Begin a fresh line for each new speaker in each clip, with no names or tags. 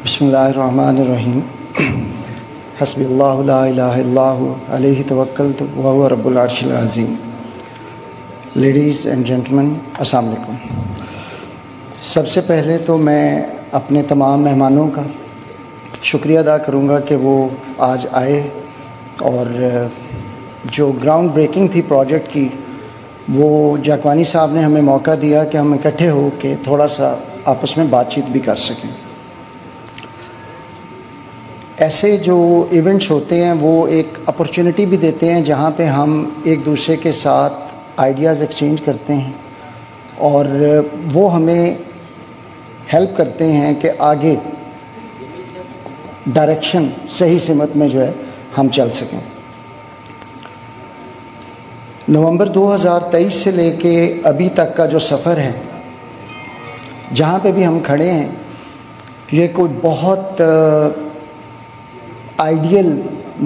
बिस्मिल्लाहिर्रहमानिर्रहीम हस्बिल्लाहु ला इलाहा इल्लल्लाहु अलैहि तवक्कलतु व हुवा रब्बुल अर्शिल अज़ीम। लेडीज़ एंड जेंटलमैन, अस्सलाम वालेकुम। सबसे पहले तो मैं अपने तमाम मेहमानों का शुक्रिया अदा करूँगा कि वो आज आए और जो ग्राउंड ब्रेकिंग थी प्रोजेक्ट की, वो जाकवानी साहब ने हमें मौका दिया कि हम इकट्ठे हो के थोड़ा सा आपस में बातचीत भी कर सकें। ऐसे जो इवेंट्स होते हैं वो एक अपॉर्चुनिटी भी देते हैं जहाँ पे हम एक दूसरे के साथ आइडियाज़ एक्सचेंज करते हैं और वो हमें हेल्प करते हैं कि आगे डायरेक्शन सही सिमत में जो है हम चल सकें। नवंबर 2023 से लेके अभी तक का जो सफ़र है, जहाँ पे भी हम खड़े हैं, ये कोई बहुत आइडियल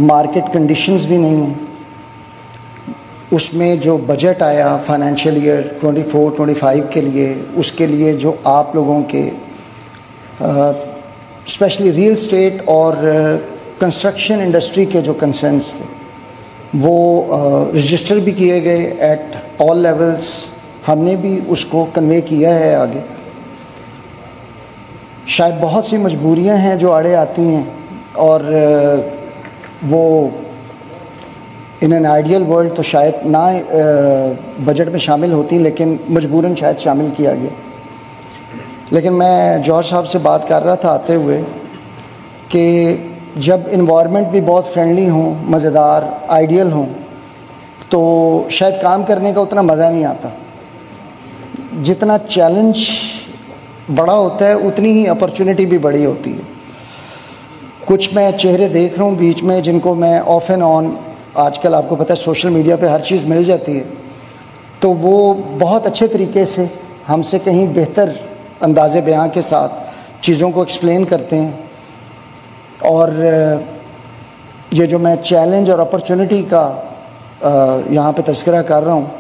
मार्केट कंडीशंस भी नहीं हैं। उसमें जो बजट आया फाइनेंशियल ईयर 24-25 के लिए, उसके लिए जो आप लोगों के स्पेशली रियल एस्टेट और कंस्ट्रक्शन इंडस्ट्री के जो कंसर्न्स थे, वो रजिस्टर भी किए गए एट ऑल लेवल्स। हमने भी उसको कन्वे किया है आगे। शायद बहुत सी मजबूरियां हैं जो आड़े आती हैं और वो इन एन आइडियल वर्ल्ड तो शायद ना बजट में शामिल होती, लेकिन मजबूरन शायद शामिल किया गया। लेकिन मैं जौहर साहब से बात कर रहा था आते हुए कि जब इन्वायरमेंट भी बहुत फ्रेंडली हो, मज़ेदार, आइडियल हो, तो शायद काम करने का उतना मज़ा नहीं आता। जितना चैलेंज बड़ा होता है उतनी ही अपॉर्चुनिटी भी बड़ी होती है। कुछ मैं चेहरे देख रहा हूँ बीच में जिनको मैं ऑफ एंड ऑन, आजकल आपको पता है सोशल मीडिया पे हर चीज़ मिल जाती है, तो वो बहुत अच्छे तरीके से हमसे कहीं बेहतर अंदाज़े बयां के साथ चीज़ों को एक्सप्लेन करते हैं। और ये जो मैं चैलेंज और अपॉर्चुनिटी का यहाँ पे तज़किरा कर रहा हूँ,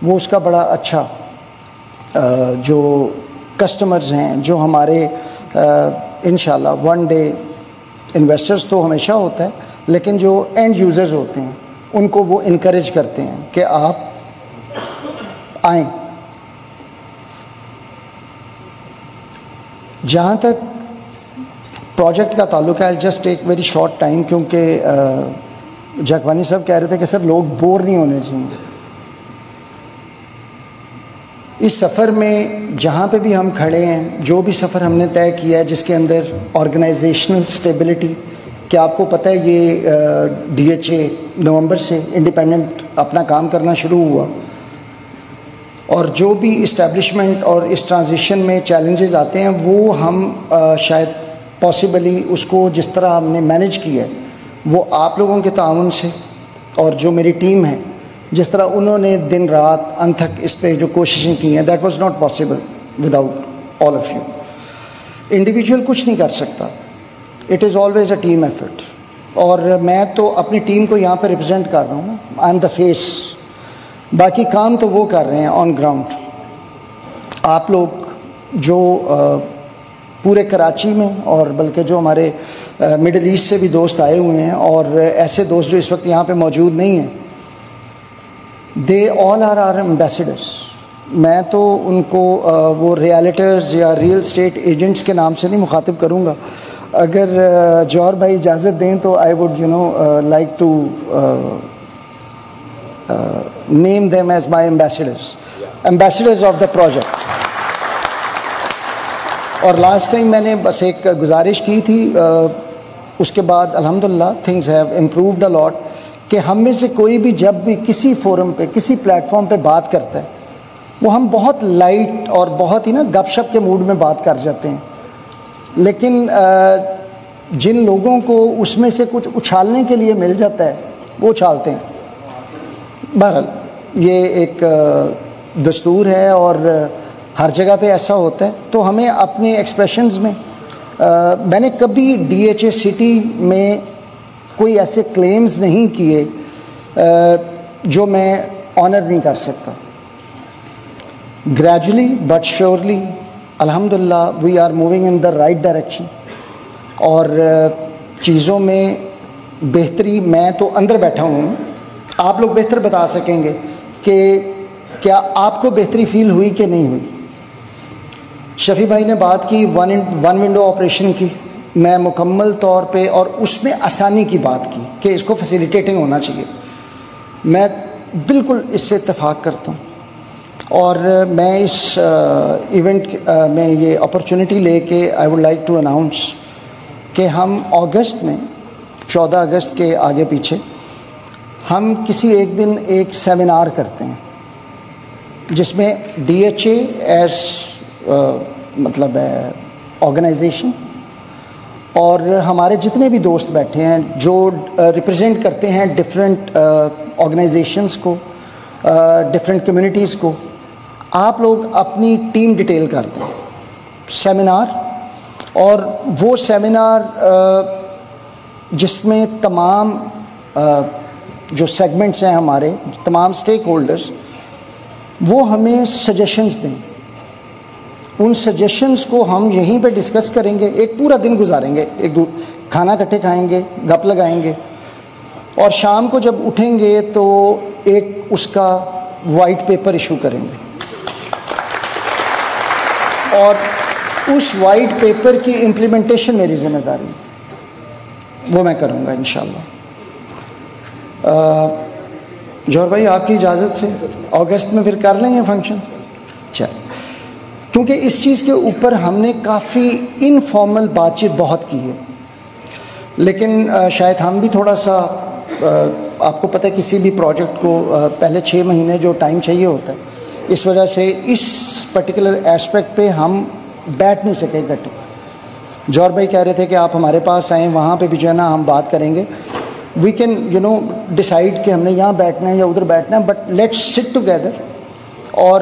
वो उसका बड़ा अच्छा जो कस्टमर्स हैं, जो हमारे इंशाल्लाह वन डे इन्वेस्टर्स तो हमेशा होता है, लेकिन जो एंड यूज़र्स होते हैं उनको वो इनकरेज करते हैं कि आप आएँ। जहाँ तक प्रोजेक्ट का ताल्लुक है, just take very short time, क्योंकि जाकवानी साहब कह रहे थे कि सर लोग बोर नहीं होने चाहिए। इस सफ़र में जहाँ पे भी हम खड़े हैं, जो भी सफ़र हमने तय किया है जिसके अंदर ऑर्गेनाइजेशनल स्टेबिलिटी, कि आपको पता है ये DHA नवंबर से इंडिपेंडेंट अपना काम करना शुरू हुआ, और जो भी इस्टेब्लिशमेंट और इस ट्रांजिशन में चैलेंजेस आते हैं वो हम शायद पॉसिबली उसको जिस तरह हमने मैनेज किया है, वो आप लोगों के ताउन से और जो मेरी टीम है जिस तरह उन्होंने दिन रात अनथक इस पे जो कोशिशें की हैं, that was not possible without all of you. Individual कुछ नहीं कर सकता, it is always a team effort. और मैं तो अपनी टीम को यहाँ पे रिप्रेजेंट कर रहा हूँ, आई एम द फेस। बाकी काम तो वो कर रहे हैं ऑन ग्राउंड। आप लोग जो पूरे कराची में और बल्कि जो हमारे मिडल ईस्ट से भी दोस्त आए हुए हैं, और ऐसे दोस्त जो इस वक्त यहाँ पे मौजूद नहीं हैं, they all are are ambassadors. मैं तो उनको वो रियल्टर्स या रियल स्टेट एजेंट्स के नाम से नहीं मुखातिब करूँगा। अगर जौहर भाई इजाज़त दें तो I would like to name them as my ambassadors of the project. और लास्ट टाइम मैंने बस एक गुजारिश की थी, उसके बाद अल्हम्दुलिल्लाह things have improved a lot, कि हम में से कोई भी जब भी किसी फोरम पे, किसी प्लेटफॉर्म पे बात करता है, वो हम बहुत लाइट और बहुत ही ना गपशप के मूड में बात कर जाते हैं। लेकिन जिन लोगों को उसमें से कुछ उछालने के लिए मिल जाता है वो उछालते हैं। बहरहाल ये एक दस्तूर है और हर जगह पे ऐसा होता है। तो हमें अपने एक्सप्रेशंस में मैंने कभी DHA सिटी में कोई ऐसे क्लेम्स नहीं किए जो मैं ऑनर नहीं कर सकता। ग्रेजुअली बट श्योरली अल्हम्दुलिल्लाह we are moving in the right direction. और चीज़ों में बेहतरी मैं तो अंदर बैठा हूँ, आप लोग बेहतर बता सकेंगे कि क्या आपको बेहतरी फील हुई कि नहीं हुई। शफ़ी भाई ने बात की वन विंडो ऑपरेशन की, मैं मुकम्मल तौर पे और उसमें आसानी की बात की कि इसको फैसिलिटेटिंग होना चाहिए, मैं बिल्कुल इससे इत्तेफाक करता हूँ। और मैं इस इवेंट में ये अपॉर्चुनिटी लेके I would like to announce कि हम अगस्त में 14 अगस्त के आगे पीछे हम किसी एक दिन एक सेमिनार करते हैं जिसमें DHA एज मतलब ऑर्गेनाइजेशन और हमारे जितने भी दोस्त बैठे हैं जो रिप्रेजेंट करते हैं डिफरेंट ऑर्गेनाइजेशंस को, डिफरेंट कम्युनिटीज़ को, आप लोग अपनी टीम डिटेल कर दें सेमिनार। और वो सेमिनार जिसमें तमाम जो सेगमेंट्स हैं हमारे, तमाम स्टेक होल्डर्स, वो हमें सजेशंस दें। उन सजेशंस को हम यहीं पे डिस्कस करेंगे, एक पूरा दिन गुजारेंगे, खाना इकट्ठे खाएंगे, गप लगाएंगे और शाम को जब उठेंगे तो एक उसका वाइट पेपर इशू करेंगे और उस वाइट पेपर की इम्प्लीमेंटेशन मेरी जिम्मेदारी है, वो मैं करूँगा इंशाल्लाह। जौहर भाई आपकी इजाज़त से अगस्त में फिर कर लेंगे फंक्शन। अच्छा, क्योंकि इस चीज़ के ऊपर हमने काफ़ी इनफॉर्मल बातचीत बहुत की है, लेकिन शायद हम भी थोड़ा सा आपको पता है किसी भी प्रोजेक्ट को पहले 6 महीने जो टाइम चाहिए होता है, इस वजह से इस पर्टिकुलर एस्पेक्ट पे हम बैठ नहीं सके इकट्ठे। जौहर भाई कह रहे थे कि आप हमारे पास आएँ, वहाँ पे भी जो है ना हम बात करेंगे, वी कैन डिसाइड कि हमने यहाँ बैठना है या उधर बैठना है, बट लेट्स सिट टुगेदर और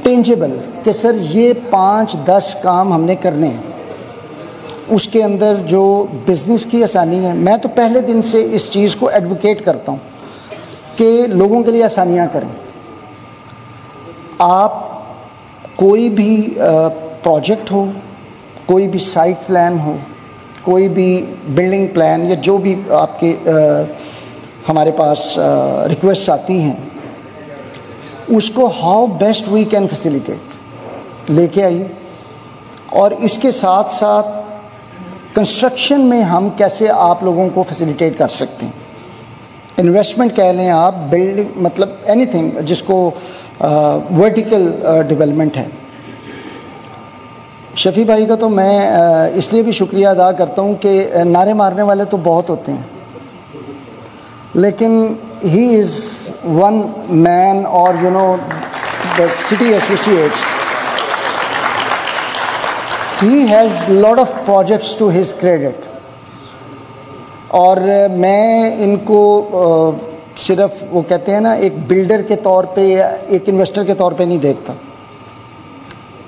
टेंजेबल कि सर ये 5-10 काम हमने करने हैं, उसके अंदर जो बिज़नेस की आसानी है। मैं तो पहले दिन से इस चीज़ को एडवोकेट करता हूँ कि लोगों के लिए आसानियाँ करें। आप कोई भी प्रोजेक्ट हो, कोई भी साइट प्लान हो, कोई भी बिल्डिंग प्लान या जो भी आपके हमारे पास रिक्वेस्ट आती हैं, उसको how best we can facilitate लेके आइए। और इसके साथ साथ कंस्ट्रक्शन में हम कैसे आप लोगों को फैसिलिटेट कर सकते हैं, इन्वेस्टमेंट कह लें आप, बिल्डिंग मतलब एनीथिंग जिसको वर्टिकल डेवलपमेंट है। शफ़ी भाई का तो मैं इसलिए भी शुक्रिया अदा करता हूँ कि नारे मारने वाले तो बहुत होते हैं, लेकिन he is one man, or the city associates, he has lot of projects to his credit। और मैं इनको सिर्फ वो कहते हैं ना एक बिल्डर के तौर पे या एक इन्वेस्टर के तौर पे नहीं देखता।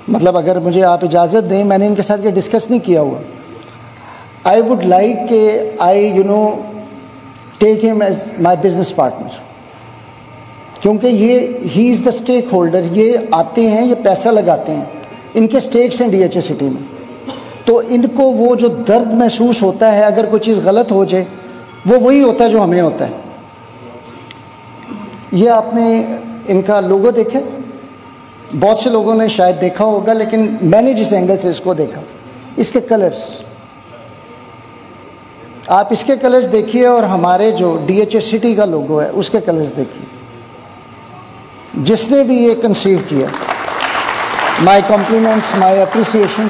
मतलब अगर मुझे आप इजाज़त दें, मैंने इनके साथ ये डिस्कस नहीं किया हुआ, आई वुड लाइक कि I take him as my business partner, क्योंकि ये he is the stakeholder. ये आते हैं, ये पैसा लगाते हैं, इनके स्टेक्स हैं DHA सिटी में, तो इनको वो जो दर्द महसूस होता है अगर कोई चीज़ गलत हो जाए, वो वही होता है जो हमें होता है। ये आपने इनका लोगो देखा, बहुत से लोगों ने शायद देखा होगा, लेकिन मैंने जिस एंगल से इसको देखा, इसके कलर्स, आप इसके कलर्स देखिए और हमारे जो DHA सिटी का लोगो है उसके कलर्स देखिए। जिसने भी ये कंसीव किया, माय कॉम्प्लीमेंट्स, माय अप्रिसिएशन।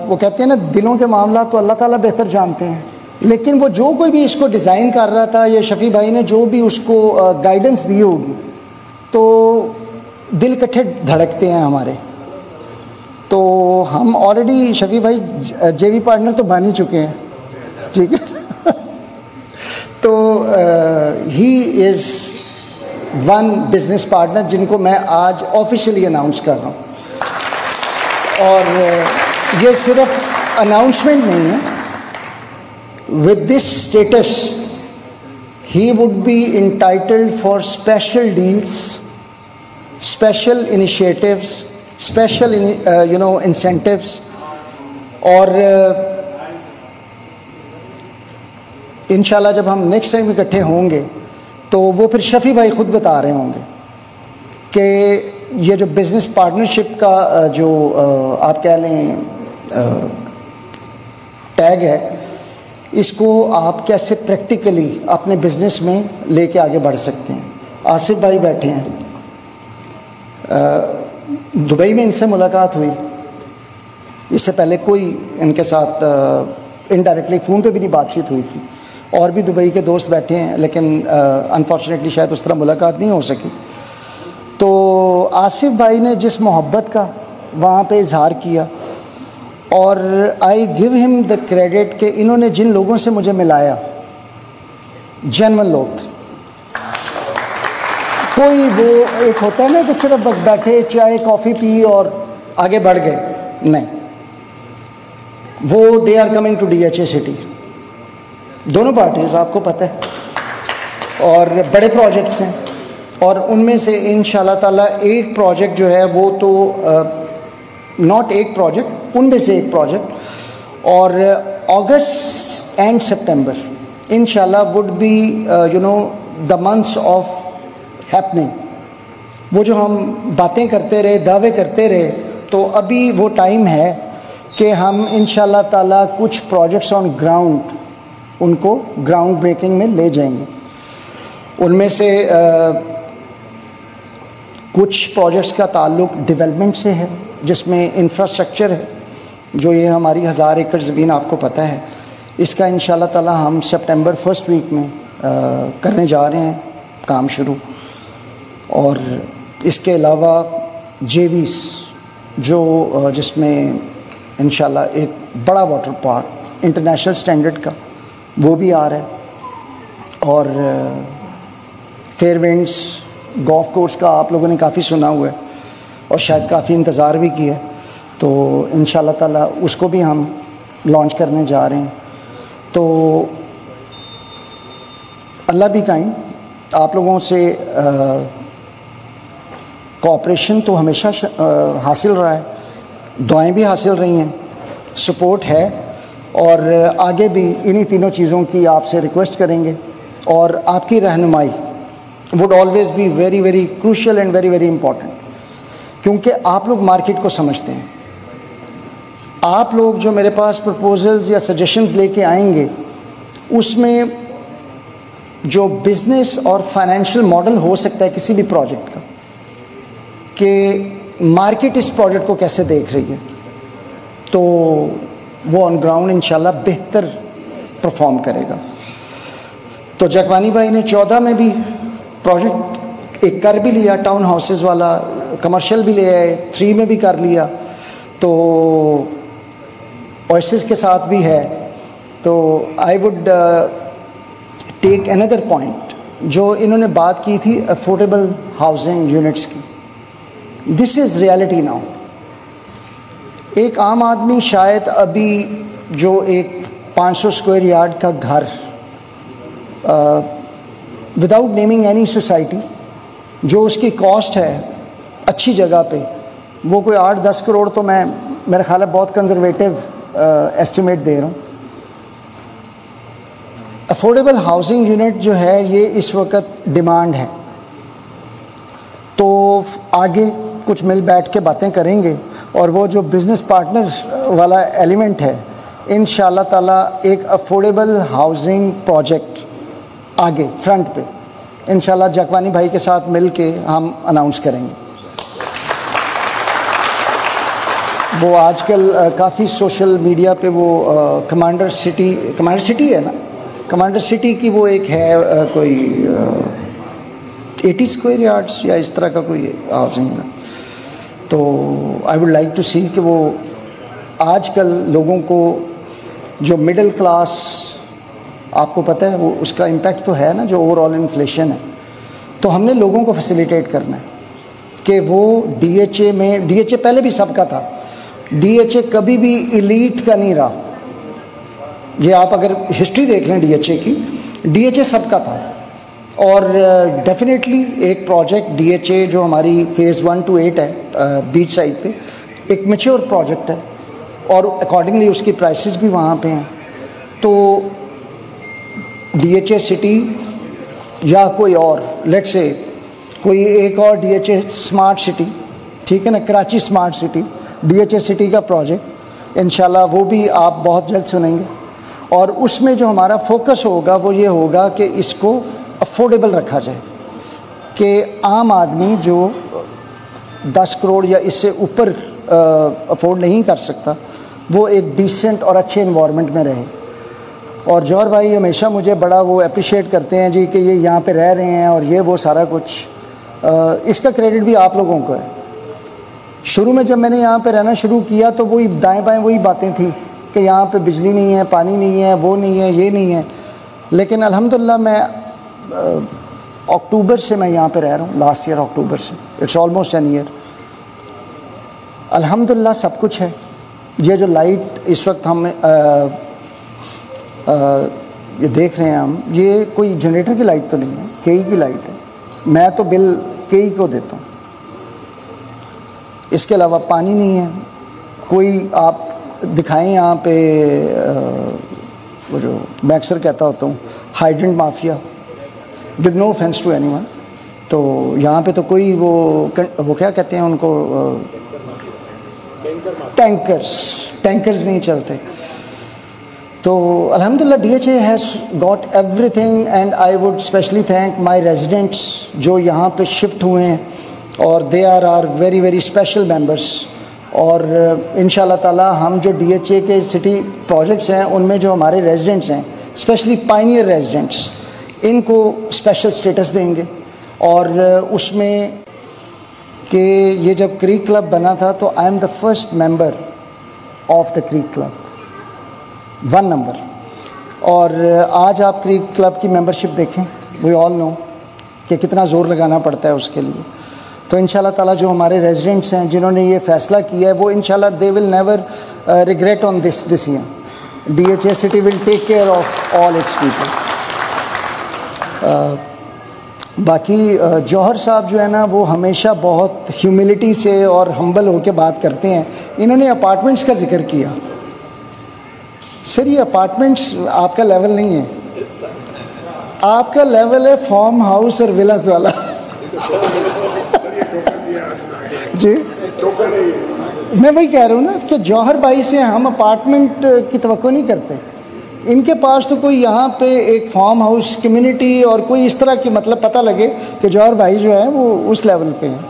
वो कहते हैं ना दिलों के मामला तो अल्लाह ताला बेहतर जानते हैं, लेकिन वो जो कोई भी इसको डिज़ाइन कर रहा था, ये शफ़ी भाई ने जो भी उसको गाइडेंस दी होगी, तो दिल इकट्ठे धड़कते हैं हमारे। तो हम ऑलरेडी शफ़ी भाई JV पार्टनर तो बन ही चुके हैं, ठीक है। तो he is one business partner जिनको मैं आज ऑफिशियली अनाउंस कर रहा हूँ। और ये सिर्फ अनाउंसमेंट नहीं है, with this status he would be entitled for special deals, special initiatives, special incentives और इंशाल्लाह जब हम नेक्स्ट टाइम इकट्ठे होंगे तो वो फिर शफ़ी भाई ख़ुद बता रहे होंगे कि ये जो बिज़नेस पार्टनरशिप का जो आप कह लें टैग है, इसको आप कैसे प्रैक्टिकली अपने बिज़नेस में लेके आगे बढ़ सकते हैं। आसिफ भाई बैठे हैं, दुबई में इनसे मुलाकात हुई, इससे पहले कोई इनके साथ इनडायरेक्टली फ़ोन पे भी नहीं बातचीत हुई थी। और भी दुबई के दोस्त बैठे हैं, लेकिन अनफॉर्चुनेटली शायद उस तरह मुलाकात नहीं हो सकी। तो आसिफ भाई ने जिस मोहब्बत का वहाँ पे इजहार किया, और I give him the credit कि इन्होंने जिन लोगों से मुझे मिलाया जेन्युइन लोग थे। कोई वो एक होता है ना कि सिर्फ बस बैठे चाय कॉफ़ी पी और आगे बढ़ गए, नहीं, वो they are coming to DHA city, दोनों पार्टीज़ आपको पता है, और बड़े प्रोजेक्ट्स हैं। और उनमें से इंशाल्लाह ताला एक प्रोजेक्ट जो है वो तो नॉट एक प्रोजेक्ट, उनमें से एक प्रोजेक्ट, और अगस्त एंड सितंबर इंशाल्लाह would be the months of happening. वो जो हम बातें करते रहे, दावे करते रहे, तो अभी वो टाइम है कि हम इंशाल्लाह ताला कुछ प्रोजेक्ट्स ऑन ग्राउंड उनको ग्राउंड ब्रेकिंग में ले जाएंगे। उनमें से कुछ प्रोजेक्ट्स का ताल्लुक डेवलपमेंट से है, जिसमें इंफ्रास्ट्रक्चर है, जो ये हमारी 1000 एकड़ ज़मीन आपको पता है, इसका इंशाल्लाह ताला हम सितंबर फर्स्ट वीक में करने जा रहे हैं काम शुरू। और इसके अलावा JVs जो जिसमें इंशाल्लाह एक बड़ा वाटर पार्क इंटरनेशनल स्टैंडर्ड का वो भी आ रहा है। और फेयरविंड्स गोल्फ कोर्स का आप लोगों ने काफ़ी सुना हुआ है और शायद काफ़ी इंतज़ार भी किया है, तो इंशाल्लाह ताला उसको भी हम लॉन्च करने जा रहे हैं। तो अल्लाह भी काइंड, आप लोगों से कोऑपरेशन तो हमेशा हासिल रहा है, दुआएं भी हासिल रही हैं, सपोर्ट है, और आगे भी इन्हीं तीनों चीज़ों की आपसे रिक्वेस्ट करेंगे। और आपकी रहनुमाई would always be very very crucial and very very important, क्योंकि आप लोग मार्केट को समझते हैं। आप लोग जो मेरे पास प्रपोजल्स या सजेशंस लेके आएंगे, उसमें जो बिज़नेस और फाइनेंशियल मॉडल हो सकता है किसी भी प्रोजेक्ट का, कि मार्केट इस प्रोजेक्ट को कैसे देख रही है, तो वो ऑन ग्राउंड इंशाल्लाह बेहतर परफॉर्म करेगा। तो जकवानी भाई ने 14 में भी प्रोजेक्ट एक कर भी लिया, टाउन हाउसेस वाला, कमर्शियल भी ले आए, 3 में भी कर लिया, तो ओएसिस के साथ भी है। तो I would take another point, जो इन्होंने बात की थी अफोर्डेबल हाउसिंग यूनिट्स की, दिस इज़ रियलिटी नाउ। एक आम आदमी शायद अभी जो एक 500 स्क्वायर यार्ड का घर, विदाउट नेमिंग एनी सोसाइटी, जो उसकी कॉस्ट है अच्छी जगह पे, वो कोई 8-10 करोड़, तो मैं मेरा ख्याल है बहुत कंजर्वेटिव एस्टिमेट दे रहा हूँ। अफोर्डेबल हाउसिंग यूनिट जो है ये इस वक्त डिमांड है। तो आगे कुछ मिल बैठ के बातें करेंगे, और वो जो बिज़नेस पार्टनर वाला एलिमेंट है, इंशाल्लाह ताला एक अफोर्डेबल हाउसिंग प्रोजेक्ट आगे फ्रंट पे इंशाल्लाह जकवानी भाई के साथ मिल के हम अनाउंस करेंगे। वो आजकल काफ़ी सोशल मीडिया पे वो कमांडर सिटी है ना, कमांडर सिटी की वो एक है कोई 80 स्क्वायर यार्ड्स या इस तरह का कोई हाउसिंग है। तो आई वुड लाइक टू सी कि वो आजकल लोगों को जो मिडिल क्लास, आपको पता है वो उसका इम्पैक्ट तो है ना, जो ओवरऑल इन्फ्लेशन है, तो हमने लोगों को फैसिलिटेट करना है कि वो DHA में, DHA पहले भी सबका था, DHA कभी भी इलीट का नहीं रहा। ये आप अगर हिस्ट्री देख लें DHA की, DHA सबका था। और डेफिनेटली एक प्रोजेक्ट DHA जो हमारी फ़ेज़ 1 to 8 है बीच साइड पे, एक मैच्योर प्रोजेक्ट है, और अकॉर्डिंगली उसकी प्राइसेस भी वहाँ पे हैं। तो DHA सिटी या कोई और, लेट्स से कोई एक और DHA स्मार्ट सिटी, ठीक है ना, Karachi smart city, DHA city का प्रोजेक्ट इंशाल्लाह वो भी आप बहुत जल्द सुनेंगे। और उसमें जो हमारा फोकस होगा वो ये होगा कि इसको अफोर्डेबल रखा जाए, कि आम आदमी जो 10 करोड़ या इससे ऊपर अफोर्ड नहीं कर सकता वो एक डिसेंट और अच्छे इन्वायरमेंट में रहे। और जौहर भाई हमेशा मुझे बड़ा वो अप्रिशिएट करते हैं जी कि ये यहाँ पे रह रहे हैं और ये वो सारा कुछ, इसका क्रेडिट भी आप लोगों को है। शुरू में जब मैंने यहाँ पे रहना शुरू किया तो वही दाएं बाएं वही बातें थी कि यहाँ पे बिजली नहीं है, पानी नहीं है, वो नहीं है, ये नहीं है। लेकिन अल्हम्दुलिल्लाह मैं अक्टूबर से मैं यहाँ पे रह रहा हूँ, लास्ट ईयर अक्टूबर से, इट्स ऑलमोस्ट एन ईयर। अल्हम्दुलिल्लाह सब कुछ है। ये जो लाइट इस वक्त हम ये देख रहे हैं हम, ये कोई जनरेटर की लाइट तो नहीं है, KE की लाइट है। मैं तो बिल KE को देता हूँ। इसके अलावा पानी नहीं है कोई। आप दिखाएं यहाँ पे वो जो मैं अक्सर कहता होता हूँ hydrant mafia, with no offence to anyone. तो यहाँ पे तो कोई वो क्या कहते हैं उनको, टैंकर्स नहीं चलते। तो अल्हम्दुलिल्लाह DHA has got everything and I would specially thank my residents जो यहाँ पे शिफ्ट हुए हैं, और they are very very special members. और इंशाल्लाह ताला हम जो DHA के सिटी प्रोजेक्ट्स हैं उनमें जो हमारे रेजिडेंट्स हैं, स्पेशली पायनियर रेजिडेंट्स, इनको स्पेशल स्टेटस देंगे। और उसमें कि ये जब क्रीक क्लब बना था तो I am the first member of the creek club, 1 number. और आज आप क्रीक क्लब की मेंबरशिप देखें, वी ऑल नो कि कितना ज़ोर लगाना पड़ता है उसके लिए। तो इंशाल्लाह ताला जो हमारे रेजिडेंट्स हैं जिन्होंने ये फ़ैसला किया है वो इंशाल्लाह they will never regret on this decision. DHA city will take care of all its people. बाकी जौहर साहब जो है ना वो हमेशा बहुत ह्यूमिलिटी से और हम्बल होकर बात करते हैं। इन्होंने अपार्टमेंट्स का जिक्र किया। सर ये अपार्टमेंट्स आपका लेवल नहीं है, आपका लेवल है फार्म हाउस और विलास वाला। जी मैं वही कह रहा हूँ ना कि जौहर भाई से हम अपार्टमेंट की तवक्को नहीं करते। इनके पास तो कोई यहाँ पे एक फार्म हाउस कम्युनिटी और कोई इस तरह की मतलब पता लगे कि जौहर भाई जो है वो उस लेवल पे हैं।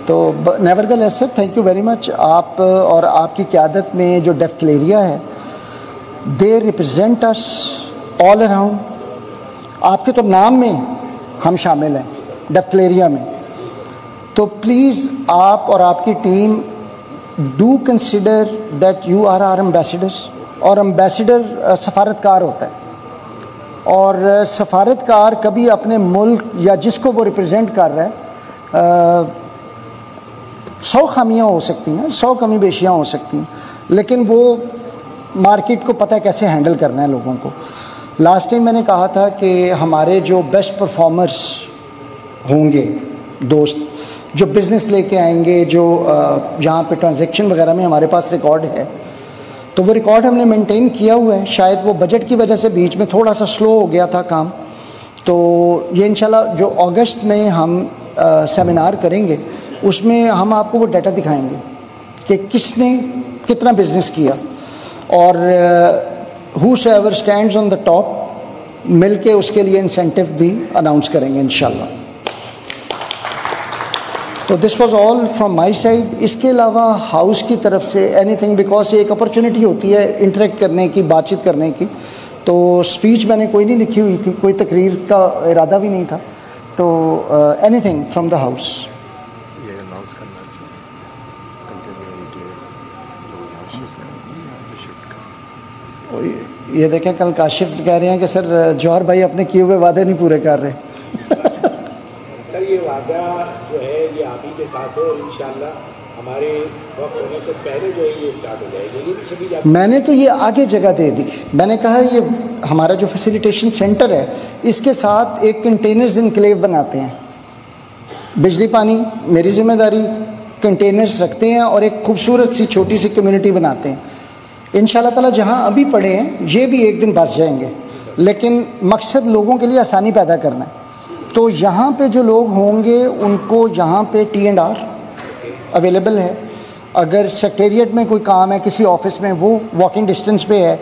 तो nevertheless sir thank you very much. आप और आपकी क़यादत में जो डेफ्टलेरिया है they represent us all around. आपके तो नाम में हम शामिल हैं डेफ्टलेरिया में। तो प्लीज़ आप और आपकी team do consider that you are our ambassadors. और एम्बेसडर सफारतकार होता है, और सफारतकार कभी अपने मुल्क या जिसको वो रिप्रेजेंट कर रहा है 100 खामियाँ हो सकती हैं, 100 कमी बेशियाँ हो सकती हैं, लेकिन वो मार्केट को पता है कैसे हैंडल करना है लोगों को। लास्ट टाइम मैंने कहा था कि हमारे जो बेस्ट परफॉर्मर्स होंगे, दोस्त जो बिज़नेस लेके आएंगे, जो यहाँ पे ट्रांजैक्शन वगैरह में हमारे पास रिकॉर्ड है, तो वो रिकॉर्ड हमने मेंटेन किया हुआ है। शायद वो बजट की वजह से बीच में थोड़ा सा स्लो हो गया था काम। तो ये इंशाल्लाह जो अगस्त में हम सेमिनार करेंगे उसमें हम आपको वो डाटा दिखाएंगे कि किसने कितना बिज़नेस किया, और whosoever stands on the top मिल के उसके लिए इंसेंटिव भी अनाउंस करेंगे इंशाल्लाह। तो this was all from my side. इसके अलावा हाउस की तरफ से एनीथिंग, बिकॉज एक अपॉर्चुनिटी होती है इंटरेक्ट करने की, बातचीत करने की। तो स्पीच मैंने कोई नहीं लिखी हुई थी, कोई तकरीर का इरादा भी नहीं था। तो एनीथिंग फ्रॉम द हाउस। ये देखें कल काशिफ कह रहे हैं कि सर जौहर भाई अपने किए हुए वादे नहीं पूरे कर रहे।
सर ये वादा जो है ये आप ही के साथ है और इंशाल्लाह हमारे वक्त होने से पहले जो है ये स्टार्ट हो जाएगा।
मैंने तो ये आगे जगह दे दी। मैंने कहा ये हमारा जो फैसिलिटेशन सेंटर है इसके साथ एक कंटेनर्स इनक्लेव बनाते हैं। बिजली पानी मेरी जिम्मेदारी, कंटेनर्स रखते हैं और एक खूबसूरत सी छोटी सी कम्युनिटी बनाते हैं। इंशाल्लाह ताला जहाँ अभी पड़े हैं ये भी एक दिन बस जाएंगे, लेकिन मकसद लोगों के लिए आसानी पैदा करना है। तो यहाँ पे जो लोग होंगे उनको यहाँ पे T&R अवेलेबल है। अगर सेक्रेटरिएट में कोई काम है, किसी ऑफिस में, वो वॉकिंग डिस्टेंस पे है।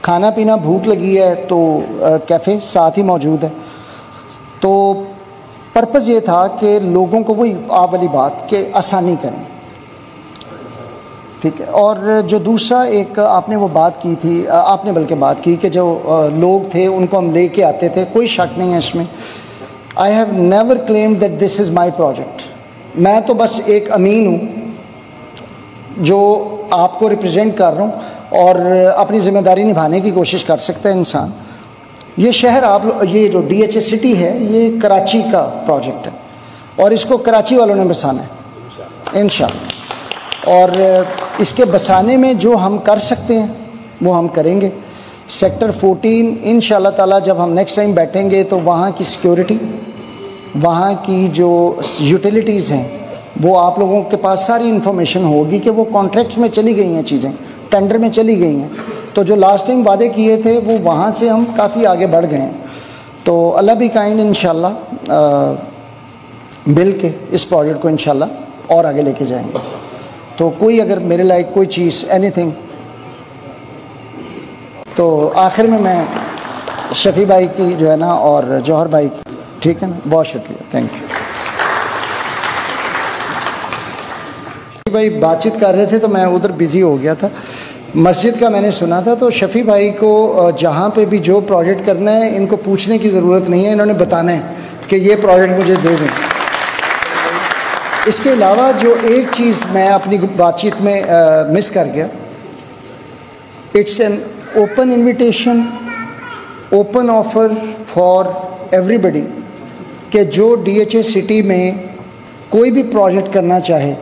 खाना पीना भूख लगी है तो कैफ़े साथ ही मौजूद है। तो पर्पज़ ये था कि लोगों को वही आप वाली बात कि आसानी करें, ठीक है। और जो दूसरा एक आपने वो बात की थी, आपने बल्कि बात की कि जो लोग थे उनको हम ले के आते थे, कोई शक नहीं है इसमें। I have never claimed that this is my project. मैं तो बस एक अमीन हूँ जो आपको रिप्रेजेंट कर रहा हूँ और अपनी ज़िम्मेदारी निभाने की कोशिश कर सकता है इंसान। ये शहर ये जो DHA सिटी है ये कराची का प्रोजेक्ट है और इसको कराची वालों ने बसाना है इंशाअल्लाह। और इसके बसाने में जो हम कर सकते हैं वो हम करेंगे। सेक्टर 14 इंशाअल्लाह ताला जब हम नेक्स्ट टाइम बैठेंगे तो वहाँ की सिक्योरिटी, वहाँ की जो यूटिलिटीज़ हैं वो आप लोगों के पास सारी इन्फॉर्मेशन होगी कि वो कॉन्ट्रैक्ट्स में चली गई हैं, चीज़ें टेंडर में चली गई हैं। तो जो लास्ट टाइम वादे किए थे वो वहाँ से हम काफ़ी आगे बढ़ गए हैं। तो अल्लाह भी काइंड इंशाअल्लाह मिल के इस प्रोजेक्ट को इंशाअल्लाह और आगे लेके जाएंगे। तो कोई अगर मेरे लायक कोई चीज़ एनीथिंग, तो आखिर में मैं शफ़ी भाई की जो है ना और जौहर भाई की, ठीक है ना, बहुत शुक्रिया, थैंक यू। भाई बातचीत कर रहे थे तो मैं उधर बिज़ी हो गया था। मस्जिद का मैंने सुना था, तो शफ़ी भाई को जहाँ पे भी जो प्रोजेक्ट करना है इनको पूछने की ज़रूरत नहीं है, इन्होंने बताना है कि ये प्रोजेक्ट मुझे दे दें। इसके अलावा जो एक चीज़ मैं अपनी बातचीत में मिस कर गया, it's an open invitation, open offer for everybody कि जो DHA सिटी में कोई भी प्रोजेक्ट करना चाहे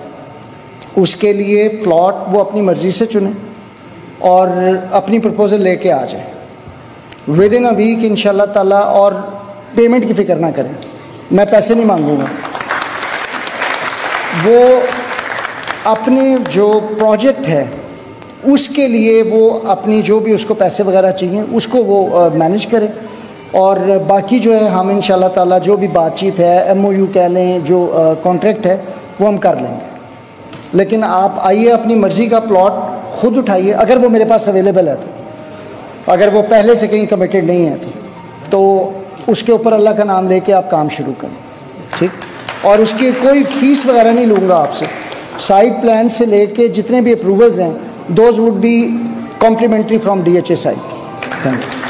उसके लिए प्लॉट वो अपनी मर्ज़ी से चुने और अपनी प्रपोज़ल लेके आ जाए विद इन अ वीक इंशाल्लाह ताला। और पेमेंट की फ़िक्र ना करें, मैं पैसे नहीं मांगूंगा। वो अपने जो प्रोजेक्ट है उसके लिए वो अपनी जो भी उसको पैसे वगैरह चाहिए उसको वो मैनेज करे। और बाकी जो है हम इंशाल्लाह ताला जो भी बातचीत है, MOU कह लें, जो कॉन्ट्रैक्ट है वो हम कर लेंगे। लेकिन आप आइए, अपनी मर्ज़ी का प्लॉट ख़ुद उठाइए, अगर वो मेरे पास अवेलेबल है तो। अगर वो पहले से कहीं कमिटेड नहीं है तो उसके ऊपर अल्लाह का नाम लेके आप काम शुरू करें, ठीक। और उसकी कोई फ़ीस वगैरह नहीं लूँगा आपसे। साइट प्लान से लेके जितने भी अप्रूवल्स हैं those would be complimentary from DHA site. Thank you.